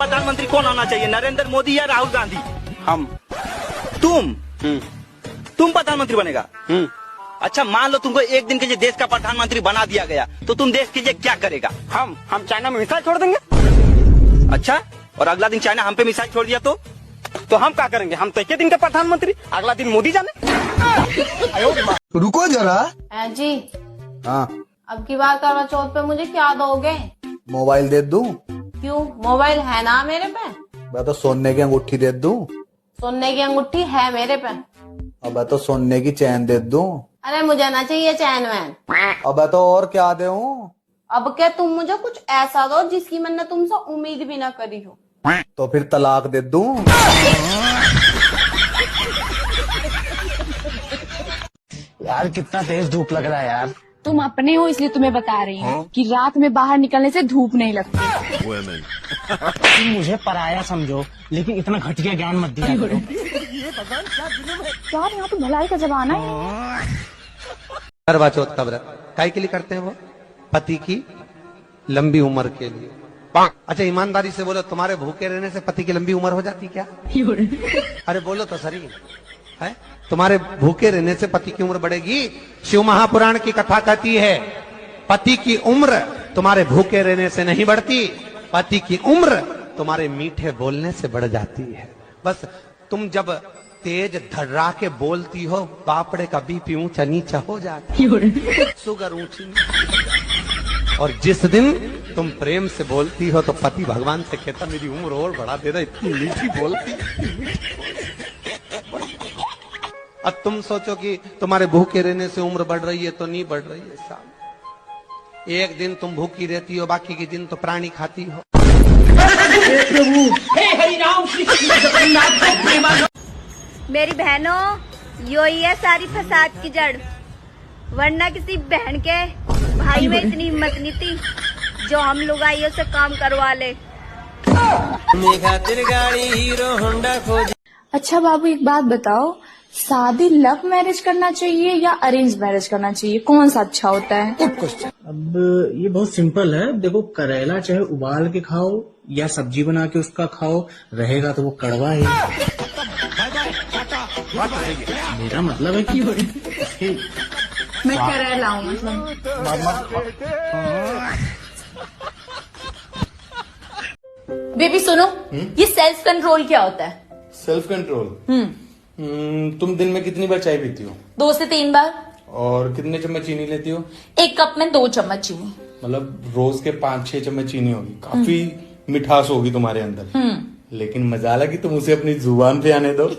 प्रधानमंत्री कौन होना चाहिए, नरेंद्र मोदी या राहुल गांधी? हम। तुम प्रधानमंत्री बनेगा? अच्छा, मान लो तुमको एक दिन के लिए देश का प्रधानमंत्री बना दिया गया, तो तुम देश के लिए क्या करेगा? हम चाइना में मिसाइल छोड़ देंगे। अच्छा, और अगला दिन चाइना हम पे मिसाइल छोड़ दिया तो हम क्या करेंगे? हम तो एक दिन के प्रधानमंत्री, अगला दिन मोदी जाने। रुको जरा। जी हाँ, अब की बार करवा चौथ पे मुझे क्या दोगे? मोबाइल दे दूं? क्यों, मोबाइल है ना मेरे पे। मैं तो सोने की अंगूठी दे दूं? सोने की अंगूठी है मेरे पे। अब मैं तो सोने की चैन दे दूं? अरे मुझे ना चाहिए चैन वैन। अब मैं तो और क्या दूं? अब क्या तुम मुझे कुछ ऐसा दो जिसकी मैंने तुमसे उम्मीद भी ना करी हो। तो फिर तलाक दे दूं? यार कितना तेज धूप लग रहा है यार। तुम अपने हो इसलिए तुम्हें बता रही हूँ कि रात में बाहर निकलने से धूप नहीं लगती। तुम मुझे पराया समझो, लेकिन इतना घटिया ज्ञान मत दिया करो। यार यहाँ तो भलाई का जमाना है। करवा चौथ का व्रत काहे के लिए करते हैं? वो पति की लंबी उम्र के लिए। अच्छा ईमानदारी से बोलो, तुम्हारे भूखे रहने से पति की लंबी उम्र हो जाती क्या? अरे बोलो तो सही है, तुम्हारे भूखे रहने से पति की उम्र बढ़ेगी? शिव महापुराण की कथा कहती है पति की उम्र तुम्हारे भूखे रहने से नहीं बढ़ती, पति की उम्र तुम्हारे मीठे बोलने से बढ़ जाती है। बस तुम जब तेज धर्रा के बोलती हो, बापड़े का बीपी ऊंचा नीचा हो जाता है, शुगर ऊंची। और जिस दिन तुम प्रेम से बोलती हो तो पति भगवान से कहता मेरी उम्र और बढ़ा दे रहा, इतनी मीठी बोलती। अब तुम सोचो कि तुम्हारे भूखे रहने से उम्र बढ़ रही है, तो नहीं बढ़ रही है साहब। एक दिन तुम भूखी रहती हो, बाकी के दिन तो प्राणी खाती हो। मेरी बहनों, यो ही है सारी फसाद की जड़, वरना किसी बहन के भाई में इतनी हिम्मत नहीं थी जो हम लोग आइयों से काम करवा ले। अच्छा बाबू एक बात बताओ, शादी लव मैरिज करना चाहिए या अरेंज मैरिज करना चाहिए, कौन सा अच्छा होता है? अब ये बहुत सिंपल है। देखो, करेला चाहे उबाल के खाओ या सब्जी बना के उसका खाओ, रहेगा तो वो कड़वा ही। मेरा मतलब है कि मैं करेला हूँ मतलब। बेबी सुनो, ये सेल्फ कंट्रोल क्या होता है? Self control? तुम दिन में कितनी बार चाय पीती हो? 2 से 3 बार। और कितने चम्मच चीनी लेती हो? 1 कप में 2 चम्मच चीनी। मतलब रोज के 5-6 चम्मच चीनी होगी। काफी मिठास होगी तुम्हारे अंदर। लेकिन मजा लगी, तुम उसे अपनी जुबान पे आने दो।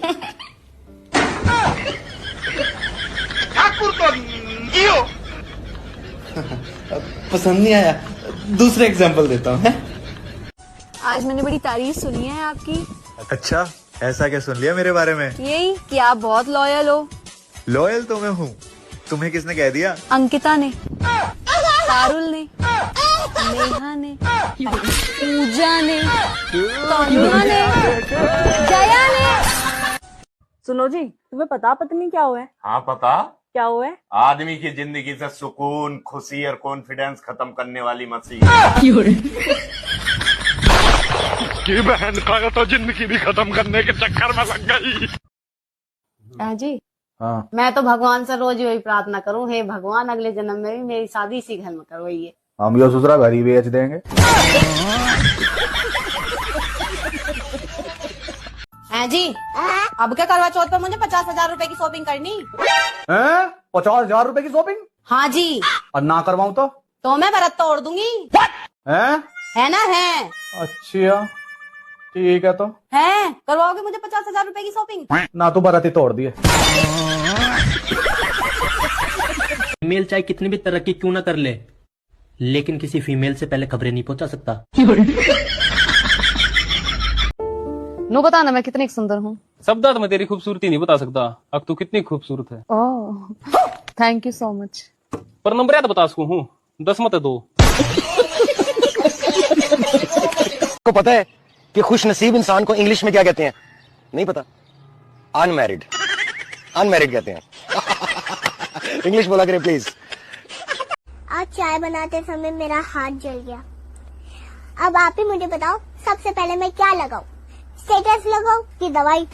पसंद नहीं आया? दूसरा एग्जाम्पल देता हूँ। आज मैंने बड़ी तारीफ सुनी है आपकी। अच्छा, ऐसा क्या सुन लिया मेरे बारे में? यही कि आप बहुत लॉयल हो। लॉयल तो मैं हूँ, तुम्हें किसने कह दिया? अंकिता ने, पारुल ने, नेहा ने, पूजा ने, तनुजा ने, जया ने। सुनो जी, तुम्हें पता पत्नी क्या हुआ है? हाँ पता। क्या हुआ है? आदमी की जिंदगी से सुकून, खुशी और कॉन्फिडेंस खत्म करने वाली मशीन। की बहन का तो जिंदगी भी खत्म करने के चक्कर में लग गई। जी हाँ, मैं तो भगवान से रोज वही प्रार्थना करूं, हे भगवान अगले जन्म में भी मेरी शादी इसी घर में करवाइए। हम यो ससुरा घर ही बेच देंगे। हैं जी, अब क्या करवा चौथ पर मुझे 50,000 रुपए की शॉपिंग करनी? 50,000 रुपए की शॉपिंग? हाँ जी। और ना करवाऊं तो मैं व्रत तोड़ दूंगी। है ना? है। अच्छा ठीक है, तो है करवाओगे मुझे 50,000 रुपए की शॉपिंग? ना तो बराती तोड़ दिए। फीमेल चाहे कितनी भी तरक्की क्यों ना कर ले, लेकिन किसी फीमेल से पहले खबरें नहीं पहुंचा सकता। नो बता ना मैं कितनी सुंदर हूँ। शब्दार्थ में तेरी खूबसूरती नहीं बता सकता, अब तू कितनी खूबसूरत है। Oh thank you so much. पर नंबर याद बता सकूं हूँ, 10 मत 2। को पता है कि खुश नसीब इंसान को इंग्लिश में क्या कहते हैं? नहीं पता? अनमैरिड। अनमैरिड कहते हैं। इंग्लिश बोला करें प्लीज। आज चाय बनाते समय मेरा हाथ जल गया। अब आप ही मुझे बताओ सबसे पहले मैं क्या लगाऊं? स्टेटस लगाऊं कि दवाई?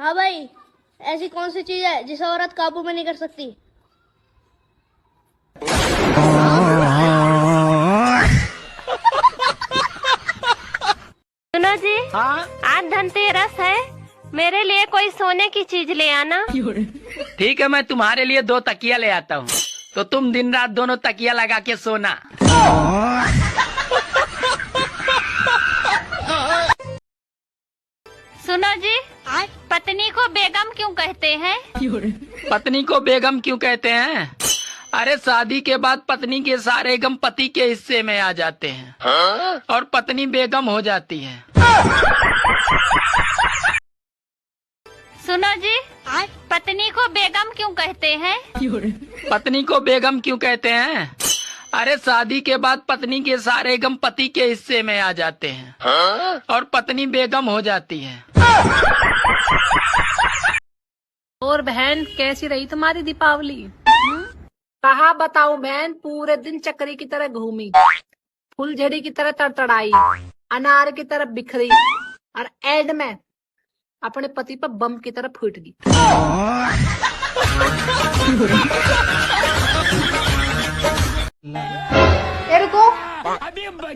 हाँ भाई, ऐसी कौन सी चीज है जिसे औरत काबू में नहीं कर सकती? सुनो जी, हाँ? आज धनतेरस है, मेरे लिए कोई सोने की चीज ले आना। ठीक है, मैं तुम्हारे लिए 2 तकिया ले आता हूँ, तो तुम दिन रात दोनों तकिया लगा के सोना। सुनो जी, पत्नी को बेगम क्यों कहते हैं? पत्नी को बेगम क्यों कहते हैं? अरे शादी के बाद पत्नी के सारे गम पति के हिस्से में आ जाते हैं और पत्नी बेगम हो जाती है। सुनो जी, पत्नी को बेगम क्यों कहते हैं? पत्नी को बेगम क्यों कहते हैं? अरे शादी के बाद पत्नी के सारे गम पति के हिस्से में आ जाते हैं और पत्नी बेगम हो जाती है। और बहन, कैसी रही तुम्हारी दीपावली? कहा बताऊं बहन, पूरे दिन चक्री की तरह घूमी, फुलझड़ी की तरह तड़तड़ाई, अनार की तरह बिखरी और एंड में अपने पति पर बम की तरह फूट गई। रुको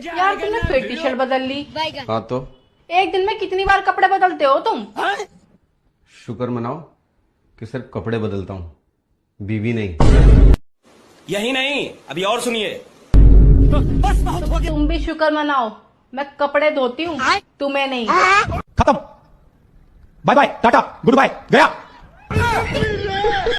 यार, तुमने फिर टी शर्ट बदल ली। हाँ तो एक दिन में कितनी बार कपड़े बदलते हो तुम? शुक्र मनाओ कि सिर्फ कपड़े बदलता हूँ, बीवी नहीं। यही नहीं, अभी और सुनिए। तुम भी शुक्र मनाओ, मैं कपड़े धोती हूँ, तुम्हें नहीं। खत्म, bye bye, tata, goodbye, गया।